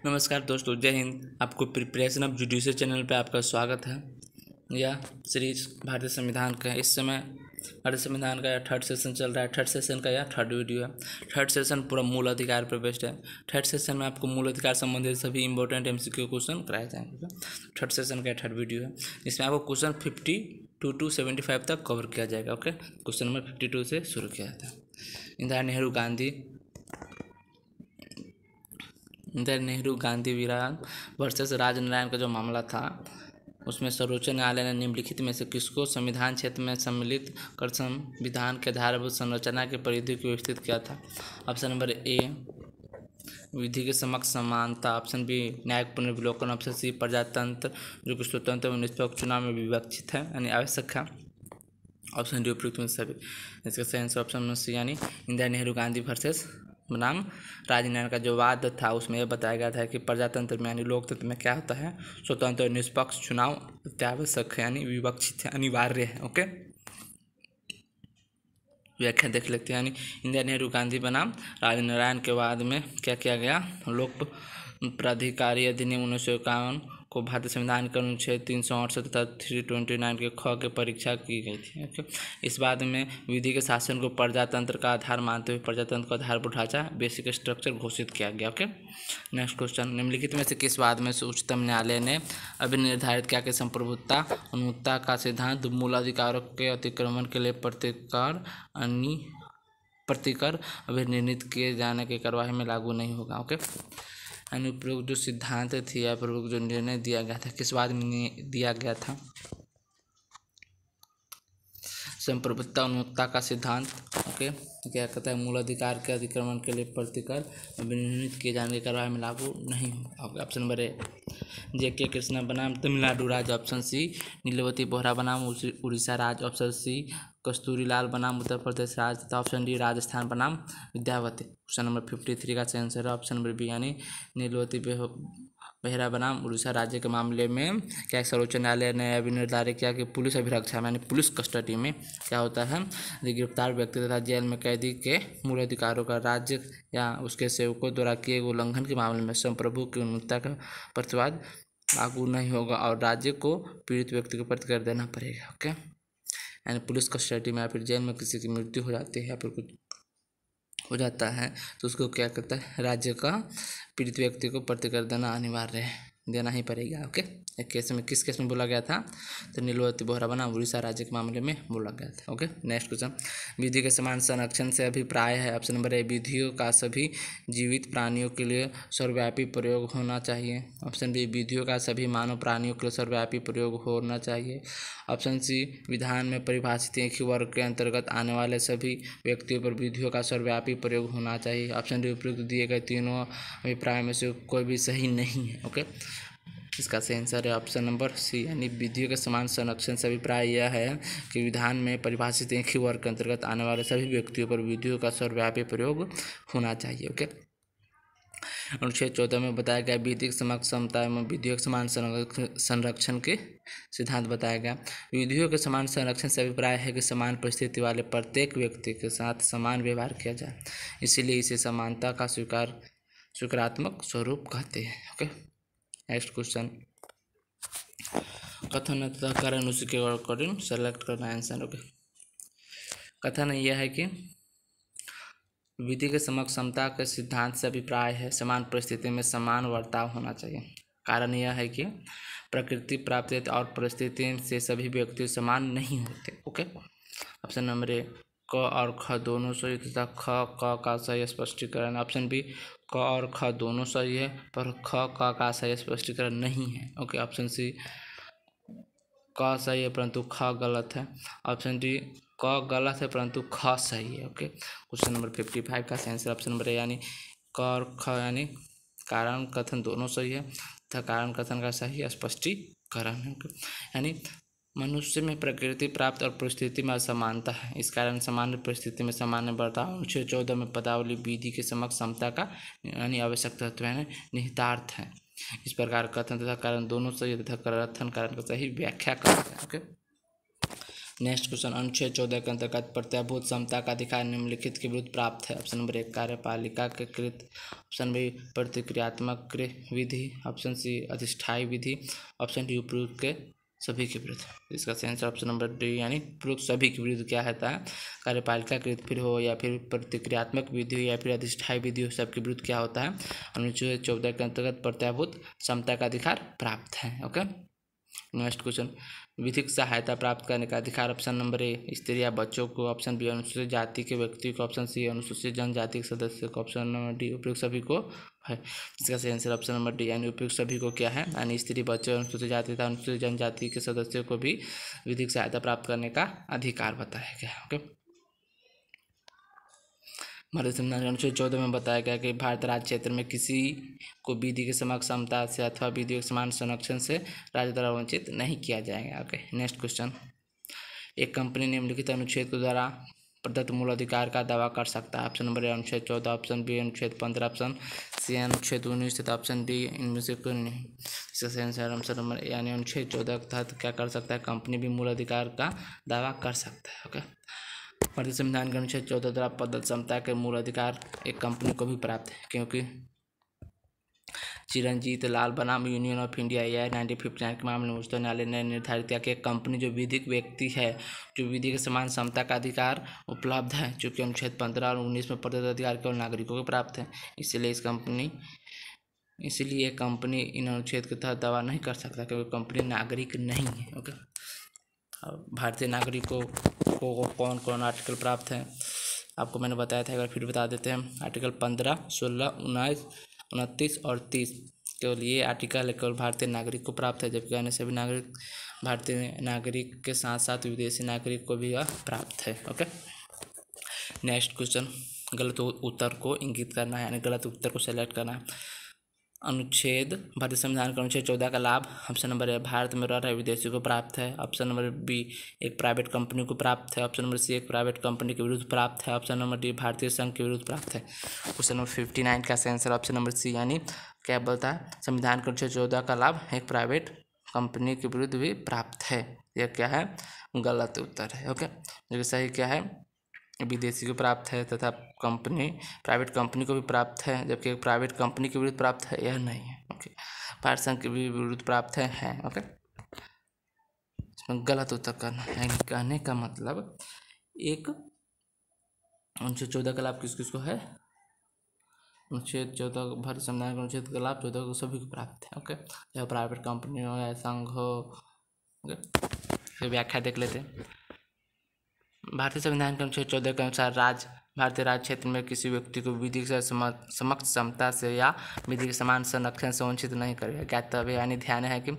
नमस्कार दोस्तों, जय हिंद। आपको प्रिपरेशन ऑफ जुडिशियल चैनल पे आपका स्वागत है। यह सीरीज भारतीय संविधान का है। इस समय भारतीय संविधान का थर्ड सेशन चल रहा है। थर्ड सेशन का यह थर्ड वीडियो है। थर्ड सेशन पूरा मूल अधिकार पर बेस्ड है। थर्ड सेशन में आपको मूल अधिकार संबंधित सभी इंपॉर्टेंट MCQ क्वेश्चन कराए जाएंगे। थर्ड सेशन का थर्ड वीडियो है। इसमें आपको क्वेश्चन 52 to 75 तक कवर किया जाएगा। ओके, क्वेश्चन नंबर 52 से शुरू किया जाता है। इंदिरा नेहरू गांधी विवाद वर्सेस राजनारायण का जो मामला था, उसमें सर्वोच्च न्यायालय ने निम्नलिखित में से किसको संविधान क्षेत्र में सम्मिलित कर संविधान के आधारभूत संरचना के परिधि को विस्तृत किया था। ऑप्शन नंबर ए, विधि के समक्ष समानता। ऑप्शन बी, न्यायिक पुनर्विलोकन। ऑप्शन सी, प्रजातंत्र जो कि स्वतंत्र और निष्पक्ष चुनाव में विवक्षित है यानी आवश्यक है। ऑप्शन डी, उपयुक्त में सभी। इसका सही आंसर ऑप्शन नंबर सी यानी इंदिरा नेहरू गांधी वर्सेस बनाम राजनारायण का जो वाद था, उसमें यह बताया गया था कि प्रजातंत्र में यानी लोकतंत्र में क्या होता है, स्वतंत्र और निष्पक्ष चुनाव अत्यावश्यक है यानी विवक्षित है, अनिवार्य है। ओके, व्याख्या देख लेते हैं। यानी इंदिरा नेहरू गांधी बनाम राजनारायण के वाद में क्या किया गया, लोक प्राधिकारी अधिनियम 1951 को भारतीय संविधान के अनुच्छेद 368 तथा 329 के ख के परीक्षा की गई थी। ओके, इस बाद में विधि के शासन को प्रजातंत्र का आधार मानते हुए प्रजातंत्र का आधारभूत ढांचा बेसिक स्ट्रक्चर घोषित किया गया। ओके, नेक्स्ट क्वेश्चन, निम्नलिखित में से किस वाद में से उच्चतम न्यायालय ने अभी निर्धारित किया कि संप्रभुता उन्मुक्तता का सिद्धांत मूल अधिकारों के अतिक्रमण के लिए प्रतिकर अभिनिर्णित किए जाने की कार्यवाही में लागू नहीं होगा। ओके, अनुप्रयोग जो सिद्धांत थी या प्रयोग जो निर्णय दिया गया था, किस बात में दिया गया था, संप्रभुता उन्मुक्तता का सिद्धांत। ओके, क्या कहता है, मूल अधिकार के अतिक्रमण के लिए प्रतिकर अभिनिर्णित किए जाने की कार्यवाही में लागू नहीं होगा। ऑप्शन नंबर ए, JK कृष्णा बनाम तमिलनाडु राज्य। ऑप्शन सी, नीलवती बोहरा बनाम उड़ीसा राज्य। ऑप्शन सी, कस्तूरी लाल बनाम उत्तर प्रदेश राज्य। तथा ऑप्शन डी, राजस्थान बनाम विद्यावती। क्वेश्चन नंबर 53 का सही आंसर है ऑप्शन नंबर बी यानी नीलवती बेहरा बनाम उड़ीसा राज्य के मामले में क्या सर्वोच्च न्यायालय ने अभी निर्धारित किया कि पुलिस अभिरक्षा यानी पुलिस कस्टडी में क्या होता है, गिरफ्तार व्यक्ति तथा जेल में कैदी के मूल अधिकारों का राज्य या उसके सेवकों द्वारा किए गए उल्लंघन के मामले में संप्रभु की उन्मुक्तता का प्रतिवाद लागू नहीं होगा और राज्य को पीड़ित व्यक्ति को प्रतिकर देना पड़ेगा। ओके, यानी पुलिस कस्टडी में या फिर जेल में किसी की मृत्यु हो जाती है या फिर कुछ हो जाता है तो उसको क्या कहता है, राज्य का पीड़ित व्यक्ति को प्रतिकर देना अनिवार्य है, देना ही पड़ेगा। ओके, एक केस में किस केस में बोला गया था, तो नीलवती बोहरा बनाम उड़ीसा राज्य के मामले में बोला गया था। ओके, नेक्स्ट क्वेश्चन, विधि के समान संरक्षण से अभिप्राय है। ऑप्शन नंबर ए, विधियों का सभी जीवित प्राणियों के लिए सर्वव्यापी प्रयोग होना चाहिए। ऑप्शन बी, विधियों का सभी मानव प्राणियों के लिए सर्वव्यापी प्रयोग होना चाहिए। ऑप्शन सी, विधान में परिभाषित एक ही वर्ग के अंतर्गत आने वाले सभी व्यक्तियों पर विधियों का सर्वव्यापी प्रयोग होना चाहिए। ऑप्शन डी, उपयुक्त दिए गए तीनों अभिप्राय में से कोई भी सही नहीं है। ओके, इसका सही आंसर है ऑप्शन नंबर सी यानी विधियों के समान संरक्षण से अभिप्राय यह है कि विधान में परिभाषित एक ही वर्ग के अंतर्गत आने वाले सभी व्यक्तियों पर विधियों का सर्वव्यापी प्रयोग होना चाहिए। ओके, अनुच्छेद 14 में बताया गया विधि के समक्ष समता एवं विधियों के समान संरक्षण के सिद्धांत बताया गया। विधियों के समान संरक्षण से अभिप्राय है कि समान परिस्थिति वाले प्रत्येक व्यक्ति के साथ समान व्यवहार किया जाए, इसीलिए इसे समानता का स्वीकारात्मक स्वरूप कहते हैं। ओके, नेक्स्ट क्वेश्चन, कथन तथा कारण उसी के अकॉर्डिंग सेलेक्ट करना आंसर। ओके, कथन यह है कि विधि के समक्ष समता के सिद्धांत से अभिप्राय है समान परिस्थिति में समान वर्ताव होना चाहिए। कारण यह है कि प्रकृति, प्राप्ति और परिस्थिति से सभी व्यक्ति समान नहीं होते। ओके, ऑप्शन नंबर ए, क और ख दोनों सही तथा ख क का सही स्पष्टीकरण। ऑप्शन बी, क और ख दोनों सही है पर ख क का सही स्पष्टीकरण नहीं है। ओके, ऑप्शन सी, क सही है परंतु ख गलत है। ऑप्शन डी, क गलत है परंतु ख सही है। ओके, क्वेश्चन नंबर 55 का आंसर ऑप्शन नंबर ए यानी क और ख यानी कारण कथन दोनों सही है तथा कारण कथन का सही स्पष्टीकरण है। यानी मनुष्य में प्रकृति, प्राप्त और परिस्थिति में असमानता है, इस कारण सामान्य परिस्थिति में सामान्य बर्ताव अनुच्छेद 14 में पदावली विधि के समक्ष समता का यानी आवश्यक तत्व है निहितार्थ है। इस प्रकार कथन तथा कारण दोनों सही तथा कथन कारण का सही व्याख्या करते हैं। ओके, नेक्स्ट क्वेश्चन, अनुच्छेद 14 के अंतर्गत प्रत्याभूत समता का अधिकार निम्नलिखित के विरुद्ध प्राप्त है। ऑप्शन नंबर 1 कार्यपालिका के कृत, ऑप्शन बी प्रतिक्रियात्मक विधि, ऑप्शन सी अधिष्ठायी विधि, ऑप्शन डी उपयुक्त के सभी के विरुद्ध। इसका सही आंसर ऑप्शन नंबर डी यानी उपयुक्त सभी के विरुद्ध क्या होता है, कार्यपालिका कृत फिर हो या फिर प्रतिक्रियात्मक विधि हो या फिर अधिष्ठायी विधि हो, सबके विरुद्ध क्या होता है, अनुच्छेद 14 के अंतर्गत प्रत्याभूत समता का अधिकार प्राप्त है। ओके, नेक्स्ट क्वेश्चन, विधिक सहायता प्राप्त करने का अधिकार। ऑप्शन नंबर ए स्त्री या बच्चों को, ऑप्शन बी अनुसूचित जाति के व्यक्ति को, ऑप्शन सी अनुसूचित जनजाति के सदस्य को, ऑप्शन नंबर डी उपयुक्त सभी को है। इसका सही आंसर ऑप्शन नंबर डी यानी उपयुक्त सभी को क्या है, यानी स्त्री, बच्चों, अनुसूचित जाति तथा अनुसूचित जनजाति के सदस्यों को भी विधिक सहायता प्राप्त करने का अधिकार बताया गया। ओके, भारतीय संविधान अनुच्छेद 14 में बताया गया कि भारत राज्य क्षेत्र में किसी को विधि के समक्ष समता से अथवा विधि के समान संरक्षण से राज्य द्वारा वंचित नहीं किया जाएगा। ओके, नेक्स्ट क्वेश्चन, एक कंपनी निम्नलिखित अनुच्छेद के द्वारा प्रदत्त मूल अधिकार का दावा कर सकता है। ऑप्शन नंबर ए अनुच्छेद 14, ऑप्शन बी अनुच्छेद 15, ऑप्शन सी अनुच्छेद 19 तथा ऑप्शन डी इनमें से कोई नहीं। इसका सही आंसर ऑप्शन नंबर ए यानी अनुच्छेद 14 के तहत क्या कर सकता है, कंपनी भी मूल अधिकार का दावा कर सकता है। ओके, भारतीय संविधान के अनुच्छेद 14 द्वारा प्रदत्त समता के मूल अधिकार एक कंपनी को भी प्राप्त है, क्योंकि चिरंजीत लाल बनाम यूनियन ऑफ इंडिया या 1959 के मामले में उच्चतम न्यायालय ने निर्धारित किया कि एक कंपनी जो विधिक व्यक्ति है, जो विधि के समान समता का अधिकार उपलब्ध है, चूँकि अनुच्छेद 15 और 19 में प्रदत्त अधिकार केवल नागरिकों को प्राप्त है, इसलिए कंपनी इन अनुच्छेद के तहत दावा नहीं कर सकता क्योंकि कंपनी नागरिक नहीं है। ओके, भारतीय नागरिकों को कौन कौन आर्टिकल प्राप्त हैं आपको मैंने बताया था, एक बार फिर बता देते हैं। आर्टिकल 15, 16, 19, 29 और 30 केवल ये आर्टिकल केवल भारतीय नागरिक को प्राप्त है, जबकि अन्य सभी नागरिक भारतीय नागरिक के साथ साथ विदेशी नागरिक को भी यह प्राप्त है। ओके, नेक्स्ट क्वेश्चन, गलत उत्तर को इंगित करना है यानी गलत उत्तर को सेलेक्ट करना है। अनुच्छेद भारतीय संविधान का अनुच्छेद 14 का लाभ ऑप्शन नंबर ए भारत में रह रहे विदेशी को प्राप्त है, ऑप्शन नंबर बी एक प्राइवेट कंपनी को प्राप्त है, ऑप्शन नंबर सी एक प्राइवेट कंपनी के विरुद्ध प्राप्त है, ऑप्शन नंबर डी भारतीय संघ के विरुद्ध प्राप्त है। क्वेश्चन नंबर 59 का आंसर ऑप्शन नंबर सी यानी क्या बोलता है, संविधान के अनुच्छेद 14 का लाभ एक प्राइवेट कंपनी के विरुद्ध भी प्राप्त है। यह क्या है, गलत उत्तर है। ओके, जो सही क्या है, विदेशी को प्राप्त है तथा प्राइवेट कंपनी को भी प्राप्त है, जबकि एक प्राइवेट कंपनी के विरुद्ध प्राप्त है यह नहीं है। ओके, भारत संघ के भी विरुद्ध प्राप्त है। ओके, इसमें गलत उत्तर करना है, कहने का मतलब एक अनुच्छेद 14 का लाभ किस किस को है, अनुच्छेद 14 भारत संविधान का अनुच्छेद का लाभ 14 को सभी को प्राप्त है। ओके, चाहे प्राइवेट कंपनी हो या संघ हो। ओके, फिर व्याख्या देख लेते हैं। भारतीय संविधान के अनुच्छेद 14 के अनुसार भारतीय राज्य क्षेत्र में किसी व्यक्ति को विधि से समक्ष समता से या विधि के समान संरक्षण से वंचित नहीं करेगा। ज्ञातव्य यानी ध्यान है कि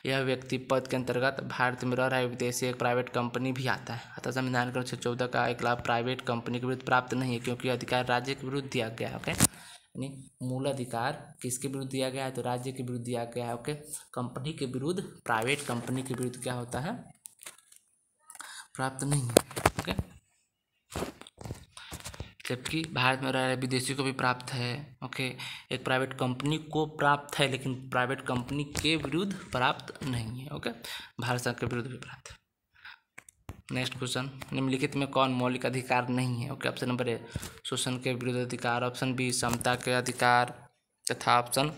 यह व्यक्ति पद के अंतर्गत भारत में रह रहे विदेशी एक प्राइवेट कंपनी भी आता है। अतः संविधान के अनुच्छेद 14 का एक लाभ प्राइवेट कंपनी के विरुद्ध प्राप्त नहीं है, क्योंकि अधिकार राज्य के विरुद्ध दिया गया है। ओके, यानी मूल अधिकार किसके विरुद्ध दिया गया है, तो राज्य के विरुद्ध दिया गया है। ओके, कंपनी के विरुद्ध, प्राइवेट कंपनी के विरुद्ध क्या होता है, प्राप्त नहीं है। ओके, जबकि भारत में रह रहे विदेशी को भी प्राप्त है। ओके, एक प्राइवेट कंपनी को प्राप्त है लेकिन प्राइवेट कंपनी के विरुद्ध प्राप्त नहीं है। ओके, भारत संघ के विरुद्ध भी प्राप्त है। नेक्स्ट क्वेश्चन, निम्नलिखित में कौन मौलिक अधिकार नहीं है। ओके, ऑप्शन नंबर ए शोषण के विरुद्ध अधिकार, ऑप्शन बी समता के अधिकार तथा ऑप्शन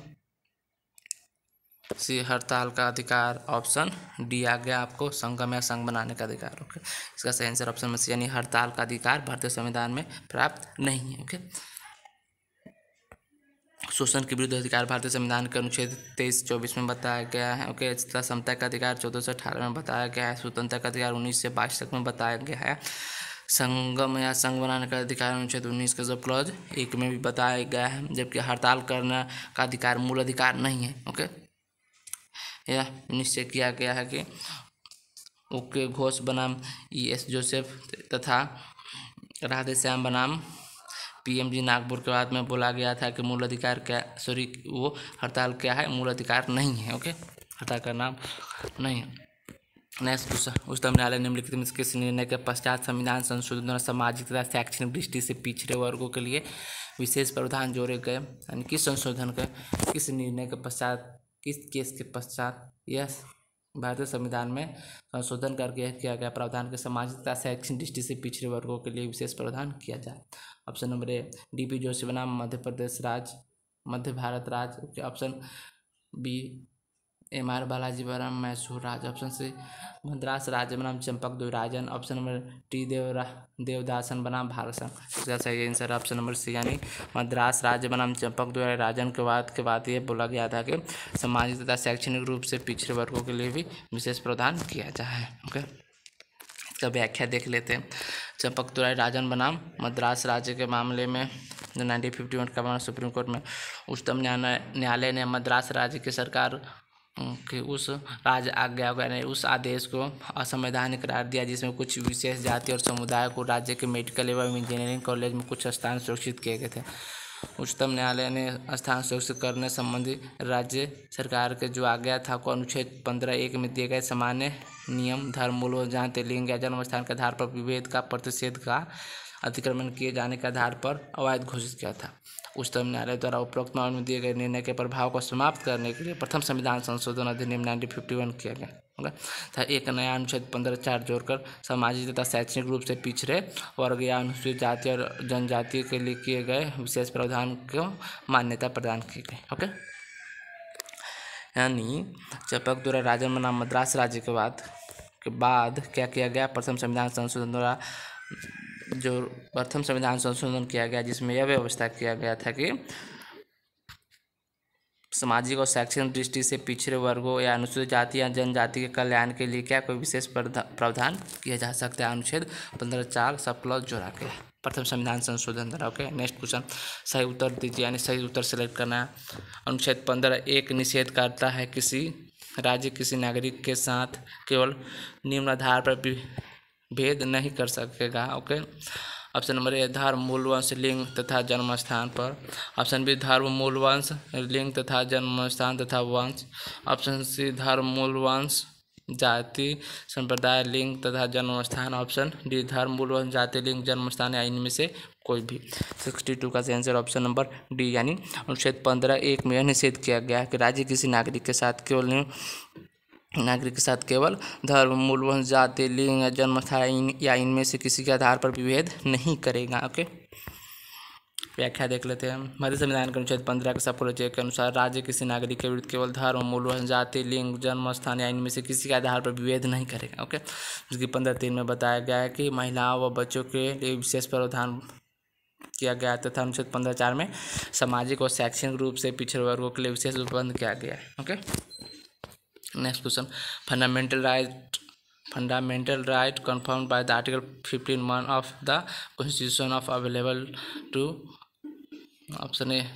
सी हड़ताल का अधिकार, ऑप्शन डी आ गया आपको संगम या संघ बनाने का अधिकार। ओके, इसका सही आंसर ऑप्शन में सी यानी हड़ताल का अधिकार भारतीय संविधान में प्राप्त नहीं है। ओके, शोषण के विरुद्ध अधिकार भारतीय संविधान के अनुच्छेद 23-24 में बताया गया है। ओके, तथा समता का अधिकार 14 से 18 में बताया गया है। स्वतंत्रता का अधिकार 19 से 22 तक में बताया गया है। संगम या संघ बनाने का अधिकार अनुच्छेद 19 के सब क्लॉज 1 में भी बताया गया है, जबकि हड़ताल करने का अधिकार मूल अधिकार नहीं है। ओके, यह निश्चय किया गया है कि ओके घोष बनाम ES जोसेफ तथा राधेश्याम बनाम PMG नागपुर के बाद में बोला गया था कि मूल अधिकार क्या, वो हड़ताल क्या है, मूल अधिकार नहीं है। ओके, हड़ताल का नाम नहीं है। नेक्स्ट क्वेश्चन, उच्चतम न्यायालय निम्नलिखित में किस निर्णय के पश्चात संविधान संशोधन और सामाजिक तथा शैक्षणिक दृष्टि से पिछड़े वर्गों के लिए विशेष प्रावधान जोड़े गए, यानी किस संशोधन के, किस निर्णय के पश्चात, किस केस के पश्चात यह भारतीय संविधान में संशोधन करके किया गया प्रावधान के सामाजिक तथा शैक्षणिक दृष्टि से पिछड़े वर्गों के लिए विशेष प्रावधान किया जाए। ऑप्शन नंबर ए डीपी जोशी बनाम मध्य प्रदेश राज्य, मध्य भारत राज्य। ऑप्शन बी एमआर बालाजी बनाम मैसूर राज्य। ऑप्शन सी मद्रास राज्य बनाम चंपकदेव राजन। ऑप्शन नंबर टी देवदासन बनाम भारसन। इसका सही आंसर ऑप्शन नंबर सी यानी मद्रास राज्य बनाम चंपकदेव राजन के बाद ये बोला गया था कि सामाजिक तथा शैक्षणिक रूप से पिछड़े वर्गों के लिए भी विशेष प्रावधान किया जाए। ओके, इसका व्याख्या देख लेते हैं। चंपकदेव राजन बनाम मद्रास राज्य के मामले में जो 1951 का मामला सुप्रीम कोर्ट में उच्चतम न्यायालय ने मद्रास राज्य की सरकार कि उस राज्य आज्ञा ने उस आदेश को असंवैधानिक करार दिया जिसमें कुछ विशेष जाति और समुदाय को राज्य के मेडिकल एवं इंजीनियरिंग कॉलेज में कुछ स्थान सुरक्षित किए गए थे। उच्चतम न्यायालय ने स्थान सुरक्षित करने संबंधी राज्य सरकार के जो आज्ञा था को अनुच्छेद 15(1) में दिए गए सामान्य नियम धर्म, मूल, जाति, लिंग या जन्म स्थान के आधार पर विभेद का प्रतिषेध का अतिक्रमण किए जाने के आधार पर अवैध घोषित किया था। उच्चतम न्यायालय द्वारा उपरोक्त मामले में दिए गए निर्णय के प्रभाव को समाप्त करने के लिए प्रथम संविधान संशोधन अधिनियम 1951 किया गया था। एक नया अनुच्छेद 15(4) जोड़कर सामाजिक तथा शैक्षणिक रूप से पिछड़े वर्ग या अनुसूचित जाति और जनजाति के लिए किए गए विशेष प्रावधान को मान्यता प्रदान की गई। ओके, यानी चंपकदेव राजन बनाम मद्रास राज्य के बाद क्या किया गया? प्रथम संविधान संशोधन द्वारा जो प्रथम संविधान संशोधन किया गया जिसमें यह व्यवस्था किया गया था कि सामाजिक और शैक्षणिक दृष्टि से पिछड़े वर्गों या अनुसूचित जाति या जनजाति के कल्याण के लिए क्या कोई विशेष प्रावधान किया जा सकता है। अनुच्छेद 15(4) सब क्लॉज जोड़ा गया प्रथम संविधान संशोधन द्वारा। ओके, नेक्स्ट क्वेश्चन सही उत्तर दीजिए, यानी सही उत्तर सेलेक्ट करना है। अनुच्छेद 15(1) निषेध करता है किसी राज्य किसी नागरिक के साथ केवल निम्न आधार पर भेद नहीं कर सकेगा। ओके, ऑप्शन नंबर ए धर्म, मूल वंश, लिंग तथा जन्म स्थान पर। ऑप्शन बी धर्म, मूल वंश, लिंग तथा जन्म स्थान तथा वंश। ऑप्शन सी धर्म, मूल वंश, जाति, संप्रदाय, लिंग तथा जन्म स्थान। ऑप्शन डी धर्म, मूल वंश, जाति, लिंग, जन्म स्थान या इनमें से कोई भी। 62 का आंसर ऑप्शन नंबर डी यानी अनुच्छेद 15(1) में यह निषेध किया गया है कि राज्य किसी नागरिक के साथ केवल धर्म, मूल वंश, जाति, लिंग या जन्म स्थान या इनमें से किसी के आधार पर विभेद नहीं करेगा। ओके, व्याख्या देख लेते हैं। भारतीय संविधान के अनुच्छेद 15 के सब के अनुसार राज्य किसी नागरिक के विरुद्ध केवल धर्म, मूल वंश, जाति, लिंग, जन्म स्थान या इनमें से किसी के आधार पर विभेद नहीं करेगा। ओके, जिसकी 15(3) में बताया गया है कि महिलाओं व बच्चों के लिए विशेष प्रावधान किया गया तथा अनुच्छेद 15(4) में सामाजिक और शैक्षणिक रूप से पिछड़े वर्गों के लिए विशेष उपबंध किया गया है। Okay, next question fundamental right confirmed by the article 15(1) of the constitution of available to option A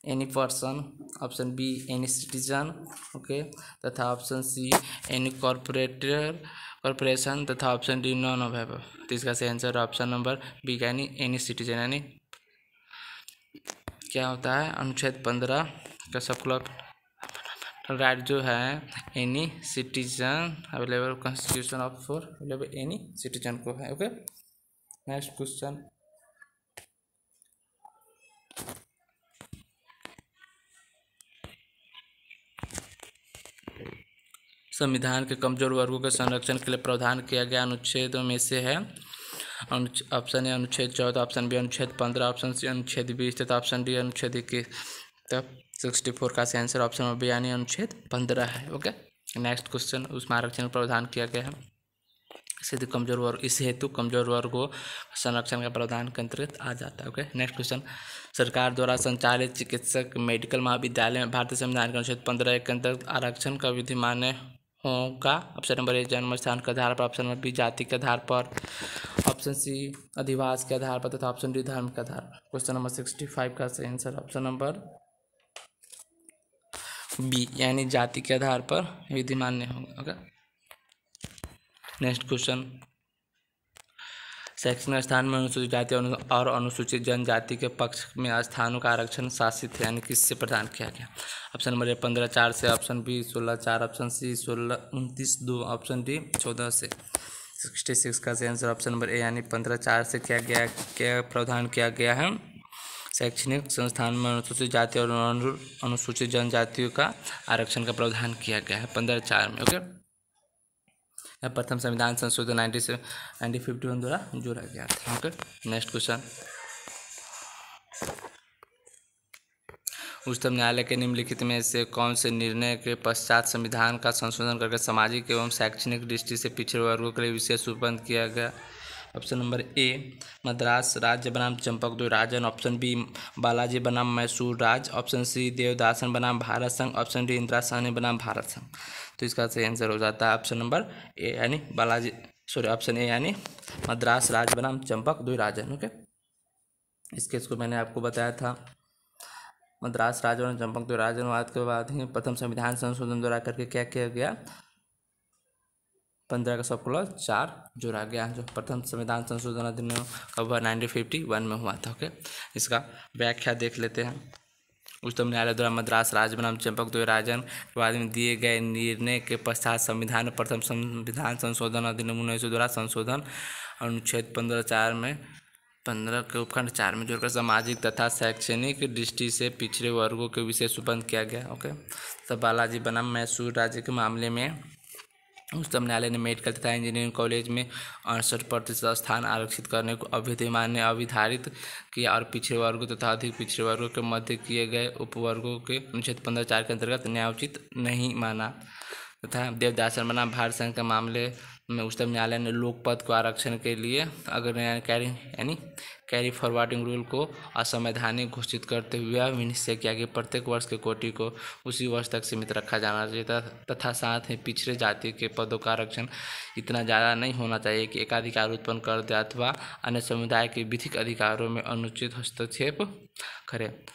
any person, option B any citizen, okay, तथा ऑप्शन सी any corporation तथा option D none of above. तो इसका सही answer option number B यानी any citizen, यानी क्या होता है अनुच्छेद 15 का सब क्लॉज राइट जो है any citizen available constitution of for available any citizen को है। ओके, नेक्स्ट क्वेश्चन संविधान के कमजोर वर्गों के संरक्षण के लिए प्रावधान किया गया अनुच्छेदों में से है। ऑप्शन ए अनुच्छेद 14, ऑप्शन बी अनुच्छेद 15, ऑप्शन सी अनुच्छेद 20 तथा ऑप्शन डी अनुच्छेद 21। तब 64 का आंसर ऑप्शन नंबर बी यानी अनुच्छेद 15 है। ओके, नेक्स्ट क्वेश्चन उसमें आरक्षण प्रावधान किया गया है इस हेतु कमजोर वर्ग को संरक्षण का प्रावधान के अंतर्गत आ जाता है। ओके, नेक्स्ट क्वेश्चन सरकार द्वारा संचालित चिकित्सक मेडिकल महाविद्यालय में भारतीय संविधान के अनुच्छेद 15 के अंतर्गत आरक्षण का विधि मान्य होगा। ऑप्शन नंबर ए जन्म स्थान के आधार पर, ऑप्शन नंबर बी जाति के आधार पर, ऑप्शन सी अधिवास के आधार पर तथा ऑप्शन डी धर्म के आधार पर। क्वेश्चन नंबर 65 का सही आंसर ऑप्शन नंबर बी यानी जाति के आधार पर विधि मान्य होगा। ओके, नेक्स्ट क्वेश्चन शैक्षणिक स्थान में अनुसूचित जाति और अनुसूचित जनजाति के पक्ष में स्थानों का आरक्षण शासित है यानी किससे प्रदान किया गया। ऑप्शन नंबर ए 15(4) से, option B 16(4), option C 16(29)(2), option D 14 से। 66 का आंसर ऑप्शन नंबर ए यानी 15(4) से क्या प्रावधान किया गया है शैक्षणिक संस्थान में अनुसूचित जाति और अनुसूचित जनजातियों का आरक्षण का प्रावधान किया गया है 15(4) में। ओके, यह प्रथम संविधान संशोधन 1951 द्वारा जोड़ा गया था। ओके, नेक्स्ट क्वेश्चन, उच्चतम न्यायालय के निम्नलिखित में से कौन से निर्णय के पश्चात संविधान का संशोधन करके सामाजिक एवं शैक्षणिक दृष्टि से पिछड़े वर्गों के लिए विशेष उपबंध किया गया? ऑप्शन नंबर ए मद्रास राज्य बनाम चंपकद्वय राजन, ऑप्शन बी बालाजी बनाम मैसूर राज, ऑप्शन सी देवदासन बनाम भारत संघ, ऑप्शन डी इंदिरा साहनी बनाम भारत संघ। तो इसका सही आंसर हो जाता है ऑप्शन नंबर ए यानी ऑप्शन ए यानी मद्रास राज्य बनाम चंपकद्वय राजन। ओके, इस केस को मैंने आपको बताया था। मद्रास राज्य और चंपकद्वय राजनवाद के बाद ही प्रथम संविधान संशोधन द्वारा करके क्या किया गया? 15 का 100 जोड़ा गया, जो प्रथम संविधान संशोधन अधिनियम कब हुआ? 1951 में हुआ था। ओके, इसका व्याख्या देख लेते हैं। उच्चतम न्यायालय द्वारा मद्रास राज्य बनाम चंपकद्वय राजन के बाद में दिए गए निर्णय के पश्चात संविधान में प्रथम संविधान संशोधन अधिनियम 1900 द्वारा संशोधन अनुच्छेद 15(4) में 15 के उपखंड 4 में जोड़कर सामाजिक तथा शैक्षणिक दृष्टि से पिछड़े वर्गों के विशेष उपबंध किया गया। ओके, तो बालाजी बनाम मैसूर राज्य के मामले में उच्चतम न्यायालय ने मेडिकल तथा इंजीनियरिंग कॉलेज में 68% स्थान आरक्षित करने को अविधिमान्य अविधारित किया और पिछड़े वर्गों तथा अधिक पिछड़े वर्गों के मध्य किए गए उपवर्गों के अनुच्छेद 15(4) के अंतर्गत न्यायोचित नहीं माना तथा देवदासन बनाम भारत संघ के मामले में उच्चतम न्यायालय ने लोकपद को आरक्षण के लिए अगर कैरी फॉरवर्डिंग रूल को असंवैधानिक घोषित करते हुए यह निश्चय किया कि प्रत्येक वर्ष के कोटि को उसी वर्ष तक सीमित रखा जाना चाहिए तथा साथ ही पिछड़े जाति के पदों का आरक्षण इतना ज़्यादा नहीं होना चाहिए कि एकाधिकार उत्पन्न कर दे अथवा अन्य समुदाय के विधिक अधिकारों में अनुचित हस्तक्षेप करे।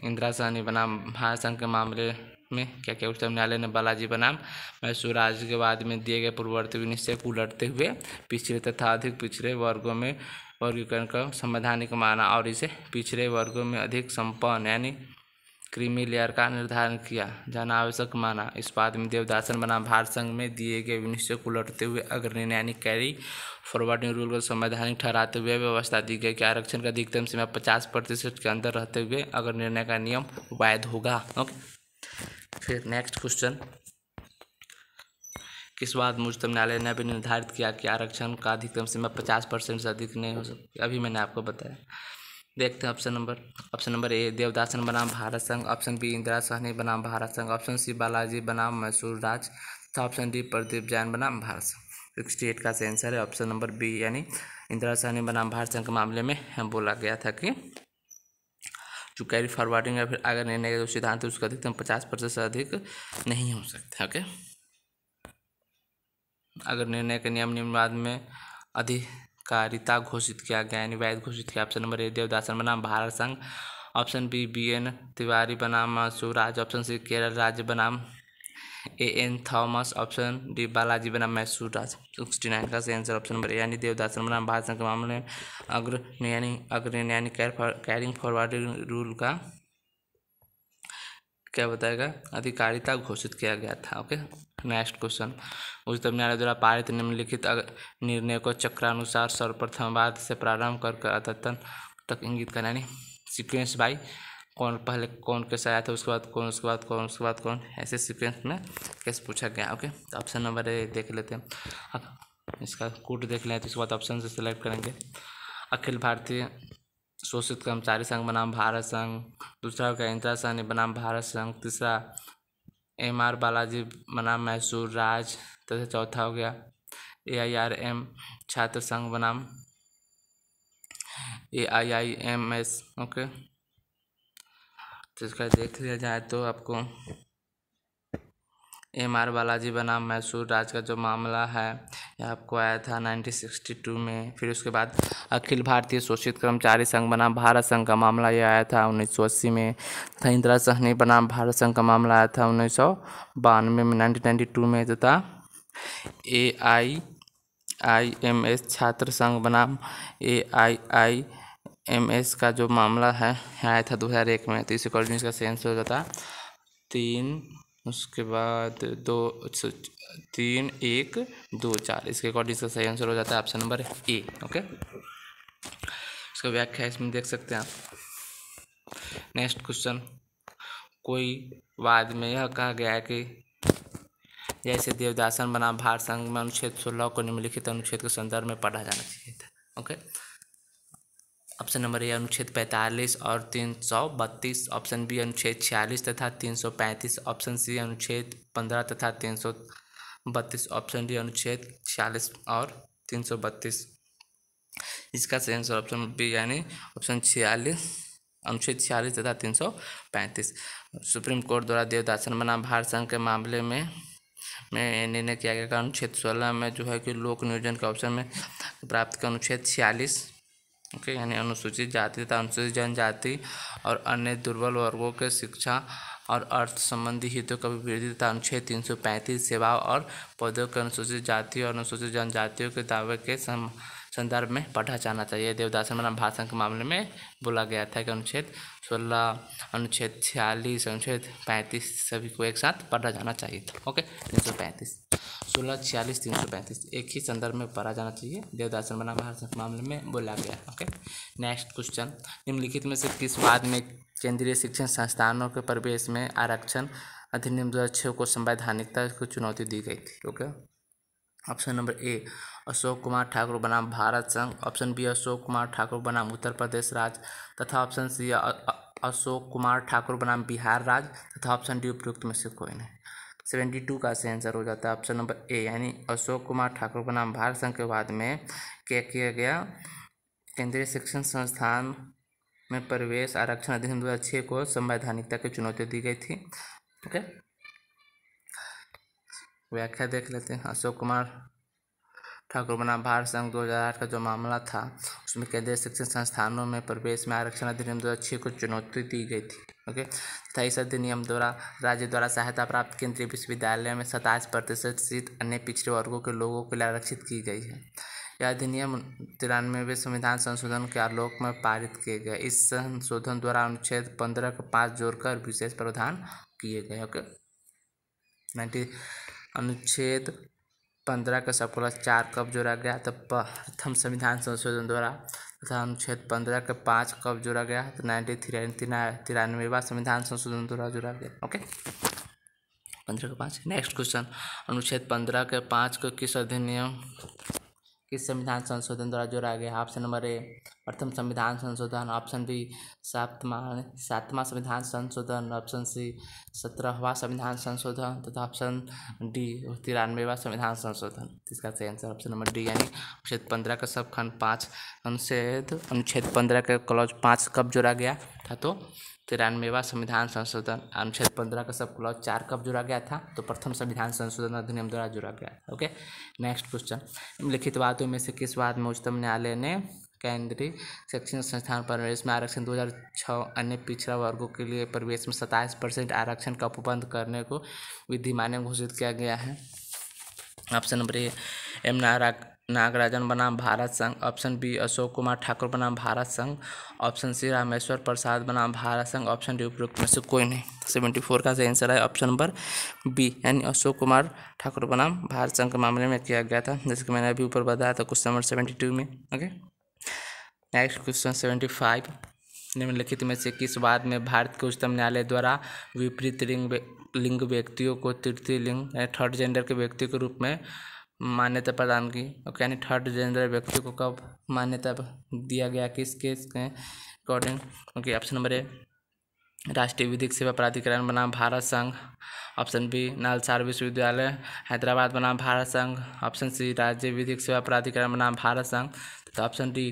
इंदिरा साहनी बनाम भारत संघ के मामले में क्या क्या उच्चतम न्यायालय ने बालाजी बनाम मैसूर राज्य के बाद में दिए गए पूर्ववर्ती विनिश्चय को उलटते हुए पिछड़े तथा अधिक पिछड़े वर्गों में वर्गीकरण का संवैधानिक माना और इसे पिछड़े वर्गों में अधिक संपन्न यानी क्रीमी लेयर का निर्धारण किया जाना आवश्यक माना। इस बात में देवदासन बनाम भारत संघ में दिए गए विनिश्चय को उलटते हुए अग्रणी यानी कैरी फॉरवर्डिंग रूल को संवैधानिक ठहराते हुए व्यवस्था दी गई कि आरक्षण का अधिकतम सीमा 50% के अंदर रहते हुए अगर निर्णय का नियम वैध होगा। ओके, फिर नेक्स्ट क्वेश्चन, किस बात में उच्चतम न्यायालय ने अभी निर्धारित किया कि आरक्षण का अधिकतम सीमा 50% से अधिक नहीं हो सकती? अभी मैंने आपको बताया। देखते हैं ऑप्शन नंबर ए देवदासन बनाम भारत संघ, ऑप्शन बी इंदिरा साहनी बनाम भारत संघ, ऑप्शन सी बालाजी बनाम मैसूर राज तथा ऑप्शन डी प्रदीप जैन बनाम भारत संघ। 68 का आंसर है ऑप्शन नंबर बी यानी इंदिरा साहनी बनाम भारत संघ के मामले में बोला गया था कि जो कैरी फॉरवर्डिंग या फिर अगर निर्णय का जो सिद्धांत है उसका अधिकतम 50% से अधिक नहीं हो सकता। ओके, अगर निर्णय के नियम निम्नवाद में अधिकारिता घोषित किया गया यानी वैध घोषित किया। ऑप्शन नंबर ए देवदासन बनाम भारत संघ, ऑप्शन बी BN तिवारी बनाम मैसूर राज, ऑप्शन सी केरल राज्य बनाम AN Thomas, option D Balaji बनाम मैसूर राज। 69 का आंसर ऑप्शन नंबर ए यानी देवदासन बनाम भारत संघ के मामले में अग्रणी यानी कैरिंग फॉरवर्डिंग रूल का क्या बताएगा अधिकारिता घोषित किया गया था। ओके, नेक्स्ट क्वेश्चन, उच्चतम न्यायालय द्वारा पारित निम्नलिखित निर्णय को चक्रानुसार सर्वप्रथमवाद से प्रारंभ कर अद्यतन तक इंगित करना यानी सीक्वेंस बाई कौन पहले कौन कैसे आया था उसके बाद कौन उसके बाद कौन उसके बाद कौन ऐसे सीक्वेंस में कैसे पूछा गया। ओके, तो ऑप्शन नंबर ए देख लेते हैं। अब इसका कोड देख लें तो उसके बाद ऑप्शन से सिलेक्ट करेंगे। अखिल भारतीय शोषित कर्मचारी संघ बनाम भारत संघ, दूसरा हो गया इंदिरा साहनी बनाम भारत संघ, तीसरा MR बालाजी बनाम मैसूर राज तथा चौथा हो गया AIRM छात्र संघ बनाम AIIMS। ओके, तो इसका देख लिया जाए तो आपको MR बालाजी बनाम मैसूर राज का जो मामला है यह आपको आया था 1962 में। फिर उसके बाद अखिल भारतीय शोषित कर्मचारी संघ बनाम भारत संघ का मामला यह आया था 1980 में तथा इंदिरा साहनी बनाम भारत संघ का मामला आया था 1992 में 1992 में तथा AIIMS छात्र संघ बनाम AIIMS का जो मामला है आया था 2001 में। तो इस अकॉर्डिंग इसका सेंस हो जाता 3 उसके बाद 2 3 1 2 4 इसके अकॉर्डिंग इसका सही आंसर हो जाता है ऑप्शन नंबर ए। ओके, इसका व्याख्या इसमें देख सकते हैं आप। नेक्स्ट क्वेश्चन, कोई वाद में यह कहा गया है कि जैसे देवदासन बनाम भारत संघ में अनुच्छेद 16 को निम्नलिखित अनुच्छेद के संदर्भ में पढ़ा जाना चाहिए था। ओके, ऑप्शन नंबर ए अनुच्छेद 45 और 332, ऑप्शन बी अनुच्छेद 46 तथा 335, ऑप्शन सी अनुच्छेद 15 तथा 332, ऑप्शन डी अनुच्छेद 46 और 332। इसका सही आंसर ऑप्शन बी यानी ऑप्शन 46, अनुच्छेद 46 तथा 335। सुप्रीम कोर्ट द्वारा देवदासन बनाम भारत संघ के मामले में निर्णय किया गया। अनुच्छेद 16 में जो है कि लोक नियोजन के अवसर में प्राप्त का अनुच्छेद 46, ओके, यानी अनुसूचित जाति तथा अनुसूचित जनजाति और अन्य दुर्बल वर्गों के शिक्षा और अर्थ संबंधी हितों का विरोधी तथा अनुच्छेद 335 सेवाओं और पदों के अनुसूचित जाति और अनुसूचित जनजातियों के दावे के संदर्भ में पढ़ा जाना चाहिए। देवदासन बनाम भारत संघ के मामले में बोला गया था कि अनुच्छेद 16, अनुच्छेद 46, अनुच्छेद 35 सभी को एक साथ पढ़ा जाना चाहिए था। ओके, 335, 16, 46, 335 एक ही संदर्भ में पढ़ा जाना चाहिए। देवदासन बनाम भारत संघ के मामले में बोला गया। ओके, नेक्स्ट क्वेश्चन, निम्नलिखित में से किस वाद में केंद्रीय शिक्षण संस्थानों के प्रवेश में आरक्षण अधिनियम 2006 को संवैधानिकता को चुनौती दी गई थी? ओके, ऑप्शन नंबर ए अशोक कुमार ठाकुर बनाम भारत संघ, ऑप्शन बी अशोक कुमार ठाकुर बनाम उत्तर प्रदेश राज्य तथा ऑप्शन सी अशोक कुमार ठाकुर बनाम बिहार राज्य तथा ऑप्शन डी उपयुक्त में से कोई नहीं। 72 का सही आंसर हो जाता है ऑप्शन नंबर ए यानी अशोक कुमार ठाकुर बनाम भारत संघ के वाद में क्या किया गया? केंद्रीय शिक्षण संस्थान में प्रवेश आरक्षण अधिनियम 2006 को संवैधानिकता की चुनौती दी गई थी। ओके, व्याख्या देख लेते हैं। अशोक कुमार ठाकुर बनाम भारत संघ 2008 का जो मामला था उसमें केंद्रीय शिक्षण संस्थानों में प्रवेश में आरक्षण अधिनियम 2006 को चुनौती दी गई थी। ओके, तथा इस अधिनियम द्वारा राज्य द्वारा सहायता प्राप्त केंद्रीय विश्वविद्यालय में 27% सीट अन्य पिछड़े वर्गों के लोगों के लिए आरक्षित की गई है। यह अधिनियम 93वें संविधान संशोधन के आलोक में पारित किए गए। इस संशोधन द्वारा अनुच्छेद 15 को 5 जोड़कर विशेष प्रावधान किए गए। ओके, अनुच्छेद 15 का सब प्लस 4 कब जोड़ा गया? तो प्रथम संविधान संशोधन द्वारा तथा अनुच्छेद 15 के 5 कब जोड़ा गया? तो 93वां संविधान संशोधन द्वारा जोड़ा गया। ओके, 15 के 5। नेक्स्ट क्वेश्चन, अनुच्छेद 15 के 5 को किस अधिनियम किस संविधान संशोधन द्वारा जोड़ा गया? ऑप्शन नंबर ए प्रथम संविधान संशोधन, ऑप्शन बी सातवां संविधान संशोधन, ऑप्शन सी 17वां संविधान संशोधन तथा ऑप्शन डी 93वां संविधान संशोधन। इसका सही आंसर ऑप्शन नंबर डी यानी अनुच्छेद 15 का सब खंड 5 अनुच्छेद 15 के क्लॉज 5 कब जोड़ा गया था? तो 93वां संविधान संशोधन। अनुच्छेद 15 का सब क्लॉज 4 कब जोड़ा गया था? तो प्रथम संविधान संशोधन अधिनियम द्वारा जोड़ा गया। ओके, नेक्स्ट क्वेश्चन, निम्नलिखित वादों में से किस वाद में उच्चतम न्यायालय ने केंद्रीय शिक्षण संस्थान प्रवेश में आरक्षण 2006 अन्य पिछड़ा वर्गों के लिए प्रवेश में 27% आरक्षण का उपबंध करने को विधिमान्य घोषित किया गया है? Option number A M Nagarajan बनाम भारत संघ, ऑप्शन बी अशोक कुमार ठाकुर बनाम भारत संघ, ऑप्शन सी रामेश्वर प्रसाद बनाम भारत संघ, ऑप्शन डी उपयुक्त में से कोई नहीं। 74 का सही आंसर है ऑप्शन नंबर बी यानी अशोक कुमार ठाकुर बनाम भारत संघ के मामले में किया गया था, जैसे कि मैंने अभी ऊपर बताया था क्वेश्चन नंबर 72 में। ओके, नेक्स्ट क्वेश्चन 75, निम्नलिखित में से किस वाद में भारत के उच्चतम न्यायालय द्वारा विपरीत लिंग व्यक्तियों को तृतीय लिंग यानी थर्ड जेंडर के व्यक्ति के रूप में मान्यता प्रदान की? ओके, यानी थर्ड जेंडर व्यक्ति को कब मान्यता दिया गया, किस केस के अकॉर्डिंग? ओके, ऑप्शन नंबर ए राष्ट्रीय विधिक सेवा प्राधिकरण बनाम भारत संघ, ऑप्शन बी नालसार विश्वविद्यालय हैदराबाद बनाम भारत संघ, ऑप्शन सी राज्य विधिक सेवा प्राधिकरण बनाम भारत संघ तथा ऑप्शन डी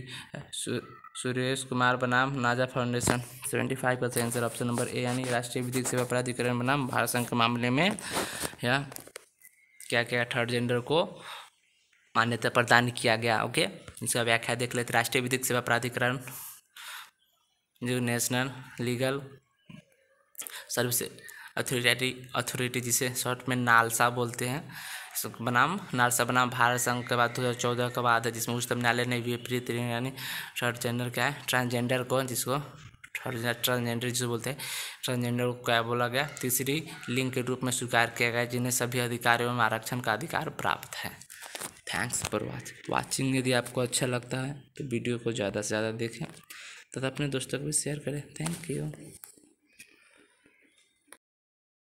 सुरेश कुमार बनाम नाजा फाउंडेशन। 75 का सही आंसर ऑप्शन नंबर ए यानी राष्ट्रीय विधिक सेवा प्राधिकरण बनाम भारत संघ के मामले में या क्या क्या थर्ड जेंडर को मान्यता प्रदान किया गया। ओके, इसका व्याख्या देख लेते। राष्ट्रीय विधिक सेवा प्राधिकरण जो नेशनल लीगल सर्विस अथॉरिटी जिसे शॉर्ट में नालसा बोलते हैं, बनाम नालसा बनाम भारत संघ के बाद 2014 के बाद है, जिसमें उच्चतम न्यायालय ने विपरीत यानी थर्ड जेंडर क्या है ट्रांसजेंडर को, जिसको ट्रांसजेंडर जिसे बोलते हैं, ट्रांसजेंडर को क्या बोला गया? तीसरी लिंग के रूप में स्वीकार किया गया, जिन्हें सभी अधिकारों एवं आरक्षण का अधिकार प्राप्त है। Thanks for watching. यदि आपको अच्छा लगता है तो वीडियो को ज़्यादा से ज़्यादा देखें। तथा अपने दोस्तों को भी शेयर करें। Thank you.